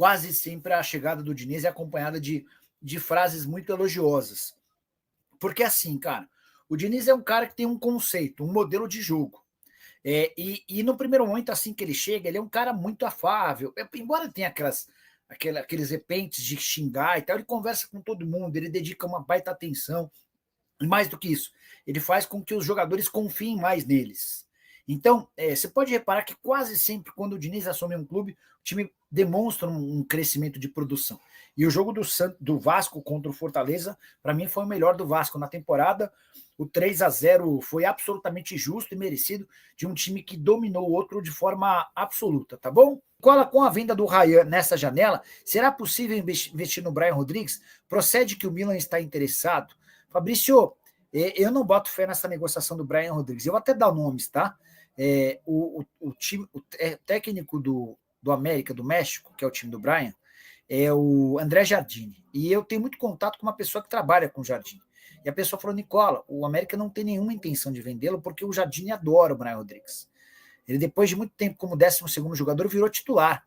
quase sempre a chegada do Diniz é acompanhada de frases muito elogiosas. Porque assim, cara, o Diniz é um cara que tem um conceito, um modelo de jogo. E no primeiro momento, assim que ele chega, ele é um cara muito afável. Embora tenha aqueles repentes de xingar e tal, ele conversa com todo mundo, ele dedica uma baita atenção. E mais do que isso, ele faz com que os jogadores confiem mais neles. Então, você pode reparar que quase sempre, quando o Diniz assume um clube, o time demonstra um crescimento de produção. E o jogo do Vasco contra o Fortaleza, para mim, foi o melhor do Vasco na temporada. O 3-0 foi absolutamente justo e merecido de um time que dominou o outro de forma absoluta, tá bom? Com a venda do Ryan nessa janela, será possível investir no Brian Rodrigues? Procede que o Milan está interessado? Fabrício, eu não boto fé nessa negociação do Brian Rodrigues. Eu vou até dar nomes, tá? O técnico do América, do México, que é o time do Brian, é o André Jardine. E eu tenho muito contato com uma pessoa que trabalha com o Jardine. E a pessoa falou, Nicola, o América não tem nenhuma intenção de vendê-lo porque o Jardine adora o Brian Rodrigues. Ele, depois de muito tempo como 12º jogador, virou titular.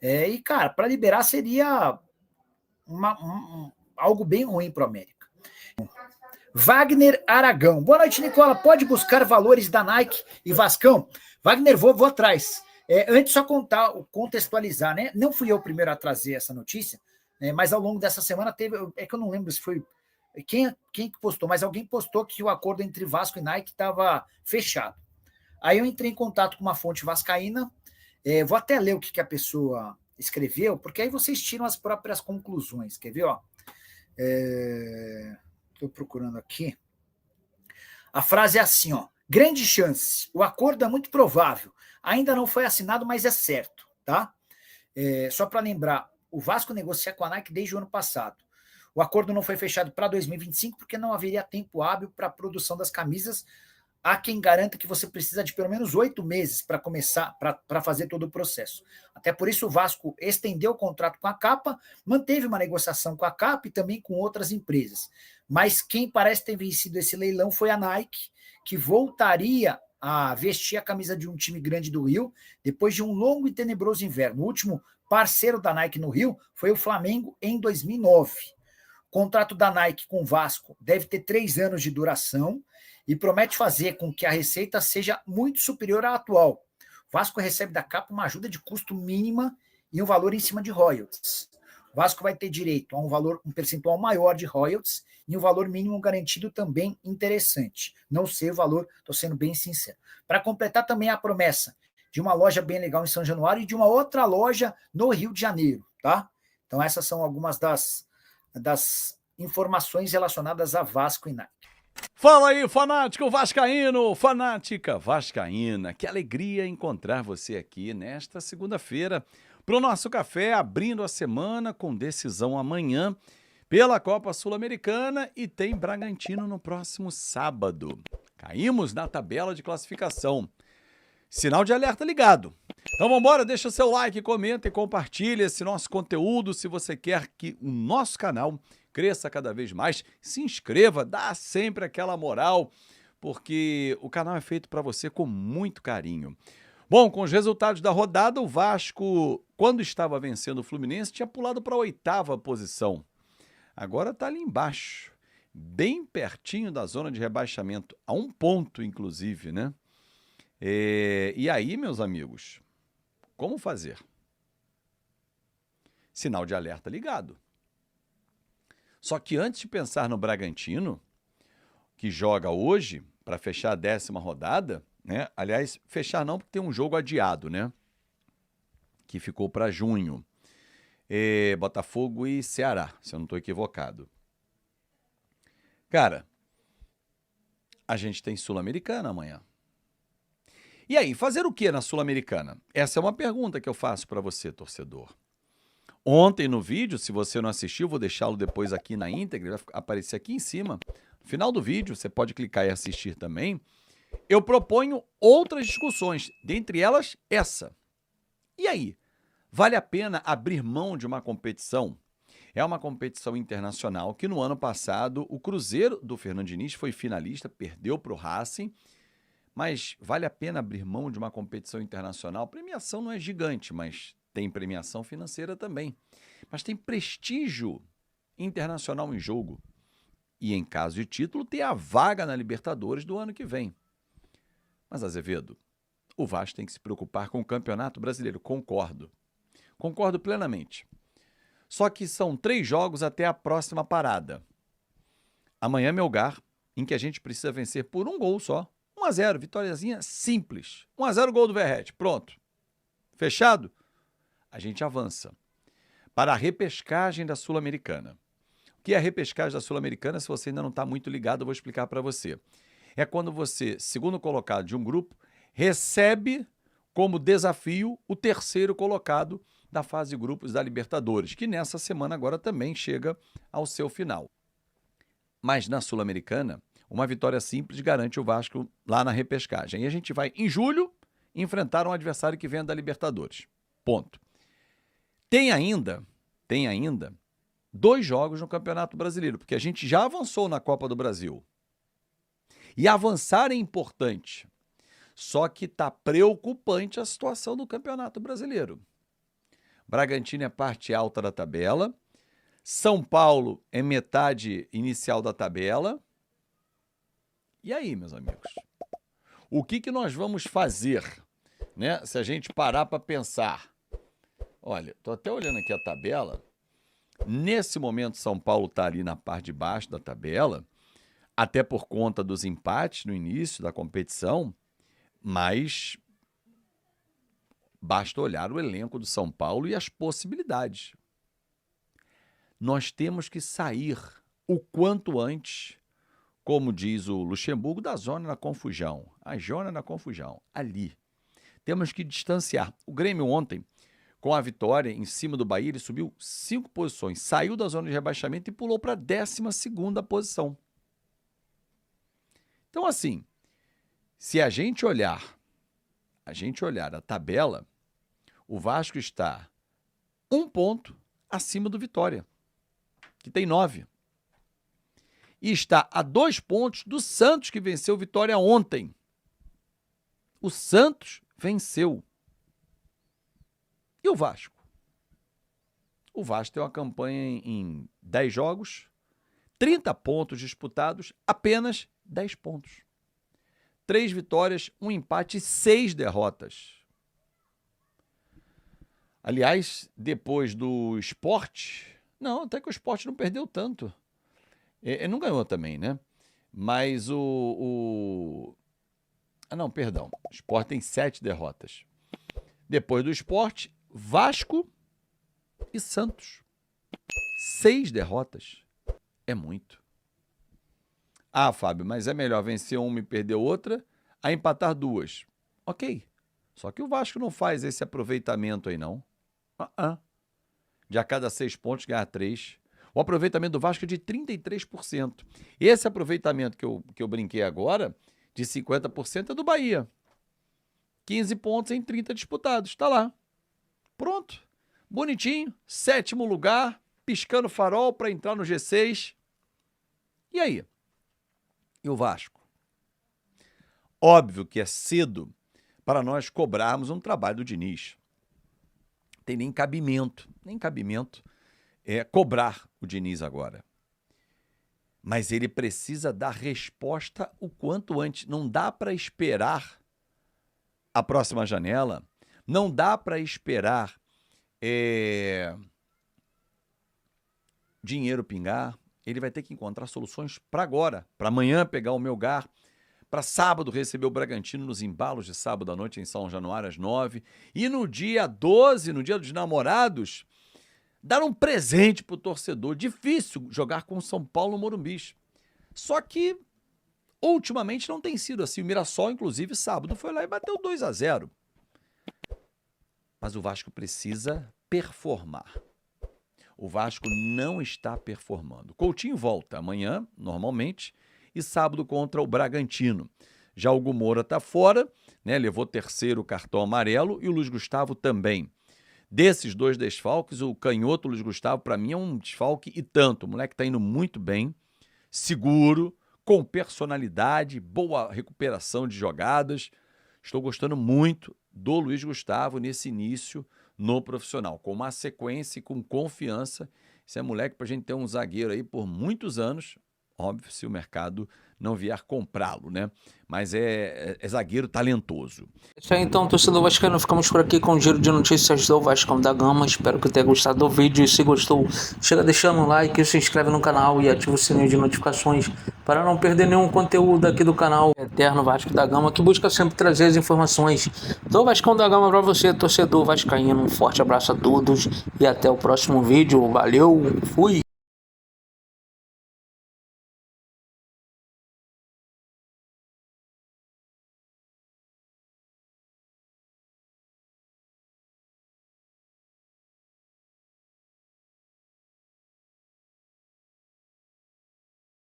E, cara, para liberar seria algo bem ruim para o América. Wagner Aragão. Boa noite, Nicola. Pode buscar valores da Nike e Vascão? Wagner, vou atrás. Antes, só contextualizar, né? Não fui eu o primeiro a trazer essa notícia, né? Mas ao longo dessa semana teve. É que eu não lembro se foi. Quem postou, mas alguém postou que o acordo entre Vasco e Nike estava fechado. Aí eu entrei em contato com uma fonte vascaína. Vou até ler o que a pessoa escreveu, porque aí vocês tiram as próprias conclusões. Quer ver? Ó? Estou procurando aqui. A frase é assim, ó. Grande chance. O acordo é muito provável. Ainda não foi assinado, mas é certo, tá? Só para lembrar, o Vasco negocia com a Nike desde o ano passado. O acordo não foi fechado para 2025 porque não haveria tempo hábil para a produção das camisas. Há quem garanta que você precisa de pelo menos 8 meses para começar, para fazer todo o processo. Até por isso o Vasco estendeu o contrato com a Capa, manteve uma negociação com a Capa e também com outras empresas. Mas quem parece ter vencido esse leilão foi a Nike, que voltaria a vestir a camisa de um time grande do Rio, depois de um longo e tenebroso inverno. O último parceiro da Nike no Rio foi o Flamengo em 2009. O contrato da Nike com o Vasco deve ter 3 anos de duração e promete fazer com que a receita seja muito superior à atual. O Vasco recebe da Capa uma ajuda de custo mínima e um valor em cima de royalties. O Vasco vai ter direito a um percentual maior de royalties e um valor mínimo garantido também interessante. Não sei o valor, estou sendo bem sincero. Para completar também a promessa de uma loja bem legal em São Januário e de uma outra loja no Rio de Janeiro, tá? Então essas são algumas das informações relacionadas a Vasco e Nike. Fala aí, fanático vascaíno, fanática vascaína. Que alegria encontrar você aqui nesta segunda-feira para o nosso café, abrindo a semana com decisão amanhã pela Copa Sul-Americana e tem Bragantino no próximo sábado. Caímos na tabela de classificação. Sinal de alerta ligado. Então vamos embora, deixa seu like, comenta e compartilha esse nosso conteúdo. Se você quer que o nosso canal cresça cada vez mais, se inscreva, dá sempre aquela moral, porque o canal é feito para você com muito carinho. Bom, com os resultados da rodada, o Vasco, quando estava vencendo o Fluminense, tinha pulado para a 8ª posição. Agora está ali embaixo, bem pertinho da zona de rebaixamento, a 1 ponto, inclusive, né? E aí, meus amigos, como fazer? Sinal de alerta ligado. Só que antes de pensar no Bragantino, que joga hoje para fechar a 10ª rodada, né? Aliás, fechar não, porque tem um jogo adiado, né? Que ficou para junho. Botafogo e Ceará, se eu não estou equivocado. Cara, a gente tem Sul-Americana amanhã. E aí, fazer o que na Sul-Americana? Essa é uma pergunta que eu faço para você, torcedor. Ontem no vídeo, se você não assistiu, vou deixá-lo depois aqui na íntegra, vai aparecer aqui em cima. No final do vídeo, você pode clicar e assistir também. Eu proponho outras discussões, dentre elas essa. E aí, vale a pena abrir mão de uma competição? É uma competição internacional que no ano passado o Cruzeiro do Fernando Diniz foi finalista, perdeu para o Racing. Mas vale a pena abrir mão de uma competição internacional? A premiação não é gigante, mas tem premiação financeira também, mas tem prestígio internacional em jogo. E em caso de título, tem a vaga na Libertadores do ano que vem. Mas, Azevedo, o Vasco tem que se preocupar com o Campeonato Brasileiro. Concordo. Concordo plenamente. Só que são 3 jogos até a próxima parada. Amanhã, Melgar, em que a gente precisa vencer por 1 gol só. 1-0, vitóriazinha simples. 1-0, gol do Verratti. Pronto. Fechado? A gente avança para a repescagem da Sul-Americana. O que é a repescagem da Sul-Americana? Se você ainda não está muito ligado, eu vou explicar para você. É quando você, segundo colocado de um grupo, recebe como desafio o terceiro colocado da fase de grupos da Libertadores, que nessa semana agora também chega ao seu final. Mas na Sul-Americana, uma vitória simples garante o Vasco lá na repescagem. E a gente vai, em julho, enfrentar um adversário que vem da Libertadores. Ponto. Tem ainda 2 jogos no Campeonato Brasileiro, porque a gente já avançou na Copa do Brasil. E avançar é importante. Só que está preocupante a situação do Campeonato Brasileiro. Bragantino é parte alta da tabela. São Paulo é metade inicial da tabela. E aí, meus amigos? O que nós vamos fazer, né? Se a gente parar para pensar. Olha, estou até olhando aqui a tabela. Nesse momento, São Paulo está ali na parte de baixo da tabela, até por conta dos empates no início da competição, mas basta olhar o elenco do São Paulo e as possibilidades. Nós temos que sair o quanto antes, como diz o Luxemburgo, da zona da confusão. A zona da confusão, ali. Temos que distanciar. O Grêmio ontem, com a vitória em cima do Bahia, ele subiu 5 posições, saiu da zona de rebaixamento e pulou para a 12ª posição. Então, assim, se a gente olhar a tabela, o Vasco está 1 ponto acima do Vitória, que tem 9. E está a 2 pontos do Santos, que venceu o Vitória ontem. O Santos venceu. E o Vasco? O Vasco tem uma campanha em 10 jogos, 30 pontos disputados, apenas 10 pontos. 3 vitórias, 1 empate e 6 derrotas. Aliás, depois do Sport, não, até que o Sport não perdeu tanto. Ele não ganhou também, né? Mas não, perdão. O Sport tem 7 derrotas. Depois do Sport, Vasco e Santos. 6 derrotas. É muito. Ah, Fábio, mas é melhor vencer uma e perder outra a empatar 2. Ok. Só que o Vasco não faz esse aproveitamento aí, não. De a cada 6 pontos ganhar 3. O aproveitamento do Vasco é de 33%. Esse aproveitamento que eu brinquei agora, de 50%, é do Bahia. 15 pontos em 30 disputados. Tá lá. Pronto. Bonitinho. 7º lugar. Piscando farol para entrar no G6. E aí? E o Vasco? Óbvio que é cedo para nós cobrarmos um trabalho do Diniz. Tem nem cabimento cobrar o Diniz agora. Mas ele precisa dar resposta o quanto antes. Não dá para esperar a próxima janela. Não dá para esperar dinheiro pingar. Ele vai ter que encontrar soluções para agora, para amanhã pegar o Melgar, para sábado receber o Bragantino nos embalos de sábado à noite em São Januário às 9. E no dia 12, no dia dos namorados, dar um presente para o torcedor. Difícil jogar com o São Paulo no Morumbi. Só que, ultimamente, não tem sido assim. O Mirassol, inclusive, sábado foi lá e bateu 2-0. Mas o Vasco precisa performar. O Vasco não está performando. Coutinho volta amanhã, normalmente, e sábado contra o Bragantino. Já o Hugo Moura está fora, né? Levou 3º cartão amarelo e o Luiz Gustavo também. Desses 2 desfalques, o canhoto Luiz Gustavo, para mim, é um desfalque e tanto. O moleque está indo muito bem, seguro, com personalidade, boa recuperação de jogadas. Estou gostando muito do Luiz Gustavo nesse início no profissional, com uma sequência e com confiança. Esse é moleque para a gente ter um zagueiro aí por muitos anos, óbvio, se o mercado não vier comprá-lo, né? Mas é zagueiro talentoso. Isso aí então, torcedor vascaíno, ficamos por aqui com o giro de notícias do Vascão da Gama. Espero que tenha gostado do vídeo e se gostou, chega deixando um like, se inscreve no canal e ativa o sininho de notificações para não perder nenhum conteúdo aqui do canal Eterno Vasco da Gama, que busca sempre trazer as informações do Vascão da Gama para você, torcedor vascaíno. Um forte abraço a todos e até o próximo vídeo. Valeu, fui!